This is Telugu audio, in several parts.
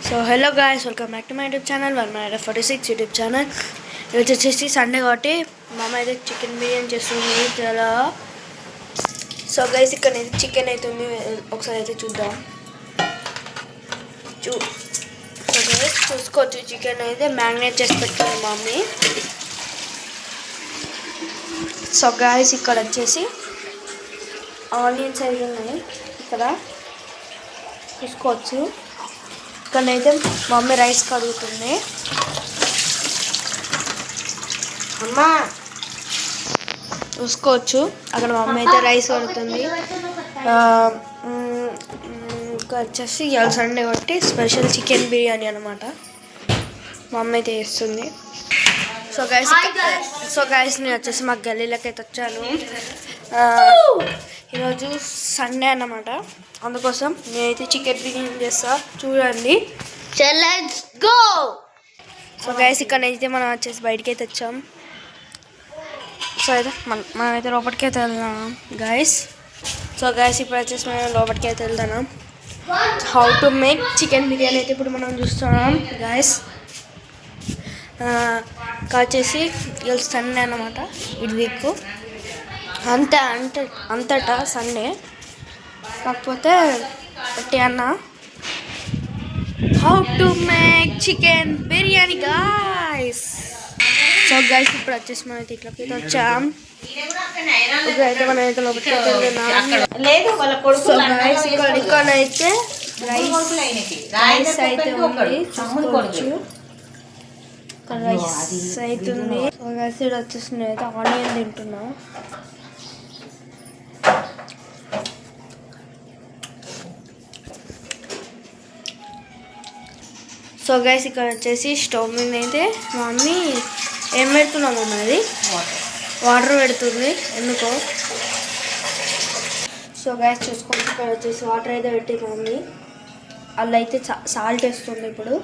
So hello guys, welcome back to my YouTube channel 146 YouTube channel. ఈరోజు వచ్చేసి సండే కాబట్టి మా అమ్మ అయితే చికెన్ బిర్యానీ చేస్తుంది చాలా. సో గైస్, ఇక్కడ అయితే చికెన్ అయితే ఉంది, ఒకసారి అయితే చూద్దాం. సో గైస్ చూసుకోవచ్చు, చికెన్ అయితే మ్యారినేట్ చేసి పెట్టుకుంది మా మమ్మీ. సో గైస్, ఇక్కడ వచ్చేసి ఆనియన్స్ అయితే ఉన్నాయి, ఇక్కడ చూసుకోవచ్చు. ఇక్కడైతే మా మమ్మీ రైస్ కడుగుతుంది. అమ్మా చూసుకోవచ్చు, అక్కడ మా మమ్మీ అయితే రైస్ కడుగుతుంది. ఇంకా వచ్చేసి ఇవాళ సండే కాబట్టి స్పెషల్ చికెన్ బిర్యానీ అనమాట మా మమ్మీ అయితే చేస్తుంది. సో గైస్ నేను వచ్చేసి మా గల్లీలోకి అయితే వచ్చాను. ఈరోజు సండే అన్నమాట, అందుకోసం నేనైతే చికెన్ బిర్యానీ చేస్తా, చూడండి. Let's go. సో గైస్, ఇక్కడ అయితే మనం వచ్చేసి బయటికి అయితే వచ్చాం. సో అయితే మనమైతే లోపలికి అయితే వెళ్దాం గైస్. సో గైస్, ఇప్పుడు వచ్చేసి మనం లోపలికి అయితే వెళ్తున్నాం. How to make chicken biryani అయితే ఇప్పుడు మనం చూస్తున్నాం గైస్. వచ్చేసి ఇవాళ సండే అన్నమాట, ఇది వీక్ అంతటా సండే, కాకపోతే బట్టి అన్న how to make chicken biryani guys. So guys, ఇప్పుడు వచ్చేసి మనం అయితే ఇట్లకి వచ్చాం. ఇప్పుడైతే మనం అయితే లోపలికి వెళ్తున్నాం. సో గైస్, ఇక్కడైతే రైస్ అయితే ఉంది, చూసుకోవచ్చు. రైస్ అవుతుంది. సో గైస్, ఇక్కడ వచ్చేసి నేనైతే ఆనియన్ తింటున్నా. సో గైస్, ఇక్కడ వచ్చేసి స్టవ్ మీద అయితే మా మమ్మీ ఏం పెడుతున్నాము, అది వాటర్ పెడుతుంది ఎందుకో. సో గైస్ చూసుకోండి, ఇక్కడ వచ్చేసి వాటర్ అయితే పెట్టి మా మమ్మీ అలా అయితే సాల్ట్ వేస్తుంది. ఇప్పుడు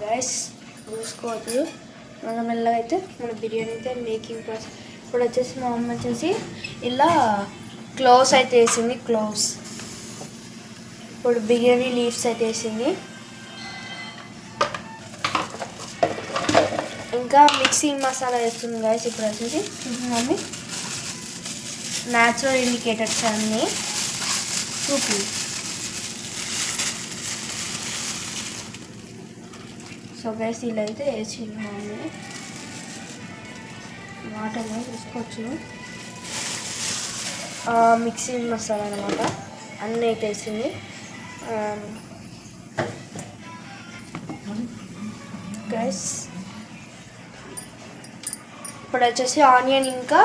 గైస్ చూసుకోవచ్చు, మన మెల్లగా అయితే మన బిర్యానీ అయితే మేకింగ్ ప్రాసెస్. ఇప్పుడు వచ్చేసి మా మమ్మీ వచ్చేసి ఇలా క్లోవ్స్ అయితే వేసింది, క్లోవ్స్. ఇప్పుడు బిర్యానీ లీవ్స్ అయితే వేసింది. ఇంకా మిక్సింగ్ మసాలా వేస్తుంది గైస్. ఇప్పుడు వచ్చేసి మమ్మీ న్యాచురల్ ఇండికేటర్స్ అన్నీ చూపి. సో గైస్, ఇలా అయితే వేసింది మమ్మీ వాటర్లో, చూసుకోవచ్చు. మిక్సింగ్ మసాలా అనమాట, అన్నీ అయితే వేసింది గైస్. ఇప్పుడు వచ్చేసి ఆనియన్ ఇంకా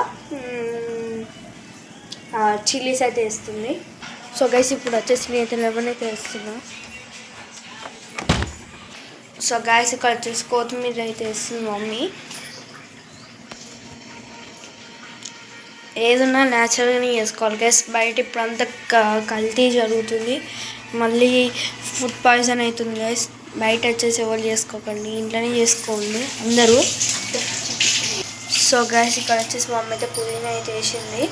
చిల్లీస్ అయితే వేస్తుంది. సో గైస్, ఇప్పుడు వచ్చేసి నేనైతే లెమన్ అయితే వేస్తున్నా. సో గైస్, ఇక్కడ వచ్చేసి కొత్తిమీర అయితే వేస్తుంది మమ్మీ. ఏదన్నా న్యాచురల్గానే చేసుకోవాలి గైస్. బయట ఇప్పుడు అంతా కల్తీ జరుగుతుంది, మళ్ళీ ఫుడ్ పాయిజన్ అవుతుంది గైస్. బయట వచ్చేసి ఎవరు చేసుకోకండి, ఇంట్లోనే చేసుకోండి అందరూ. సో గైస్, ఇక్కడ వచ్చేసి మా అమ్మ అయితే పుదీనా అయితే వేసింది.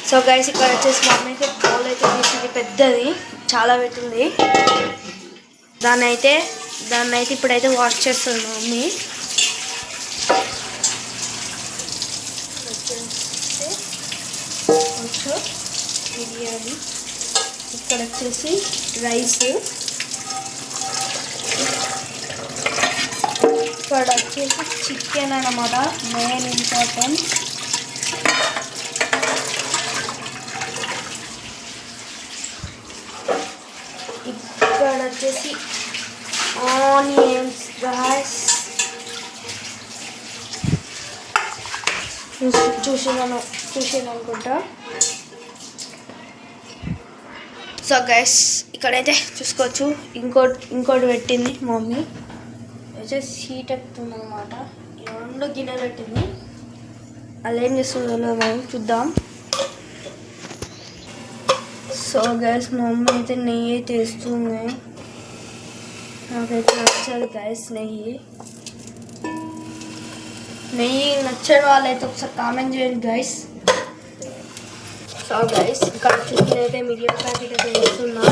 సో గైస్, ఇక్కడ వచ్చేసి మా అమ్మ అయితే బౌల్ అయితే తీసింది, పెద్దది చాలా పెట్టింది. దాన్ని అయితే ఇప్పుడైతే వాష్ చేస్తుంది మా మమ్మీ. బిర్యానీ ఇక్కడ వచ్చేసి రైస్, ఇక్కడ వచ్చేసి చికెన్ అన్నమాట, మెయిన్ ఇంపార్టెంట్. ఇక్కడ వచ్చేసి ఆనియన్స్ గైస్, చూసాను అనుకుంటా. సో గైస్, ఇక్కడైతే చూసుకోవచ్చు, ఇంకోటి పెట్టింది మమ్మీ. వచ్చేసి హీట్ ఎక్కుతుంది అనమాట, 2 గిన్నెలు పెట్టింది. అలా ఏం చేస్తుందో మనం చూద్దాం. సో గైస్, మా మమ్మీ అయితే నెయ్యి అయితే వేస్తుంది. నాకైతే నచ్చదు గైస్ నెయ్యి. నెయ్యి నచ్చని వాళ్ళైతే ఒకసారి కామెంట్ చేయండి గైస్. సో గైస్ ఇక్కడ చూసినైతే మిరియాల ప్యాకెట్ అయితే వేస్తున్నా.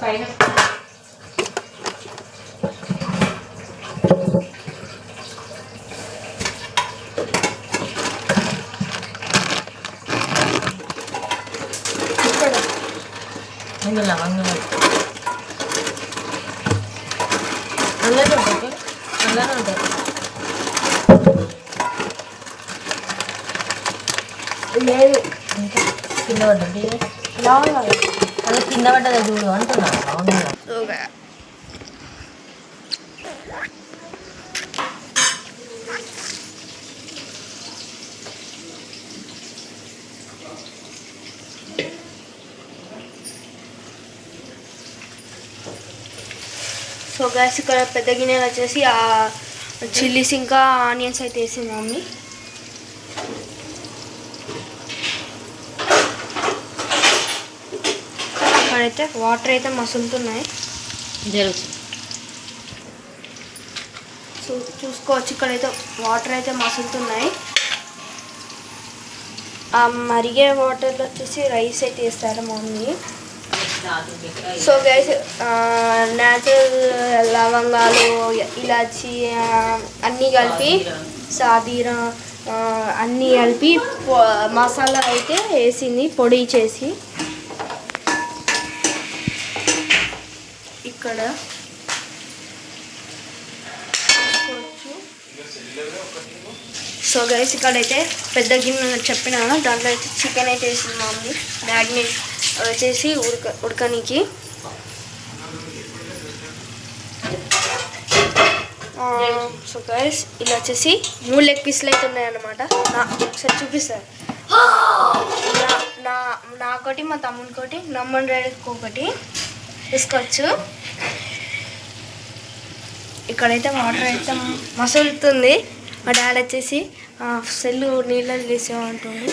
పైన లవంగా అలానే ఉంటుంది, అలానే ఉంటుంది. లేదు ఇంకా కింద పడ్డది లవంగా అదే కింద పడ్డది చూడు అంటున్నా లవంగా. సో గ్యాస్ ఇక్కడ పెద్ద గిన్నెలు వచ్చేసి ఆ చిల్లీస్ ఇంకా ఆనియన్స్ అయితే వేసింది మమ్మీ. ఇక్కడైతే వాటర్ అయితే మసులుతున్నాయి. సో చూసుకోవచ్చు ఇక్కడైతే వాటర్ అయితే మసులుతున్నాయి. ఆ మరిగే వాటర్లో వచ్చేసి రైస్ అయితే వేస్తారు మమ్మీ. సో గైస్ న్యాచురల్ లవంగాలు ఇలాచి అన్నీ కలిపి సాదీరా అన్నీ కలిపి మసాలా అయితే వేసింది పొడి చేసి. ఇక్కడ సో గైస్ ఇక్కడైతే పెద్ద గిన్నె చెప్పినా దాంట్లో అయితే చికెన్ అయితే వేసింది మమ్మీ మ్యాగ్నేట్ వచ్చేసి ఉడకనికి. సో గైస్ ఇలా వచ్చేసి 3 లెగ్ పీస్లు అయితే ఉన్నాయన్నమాట. ఒకసారి చూపిస్తారు. నాకొకటి మా తమ్మునికోటి నమ్మని రైడ్కి ఒకటి తీసుకోవచ్చు. ఇక్కడైతే వాటర్ అయితే మసులుతుంది. మా డాడీ వచ్చేసి సెల్లు నీళ్ళని తీసేమంటుంది.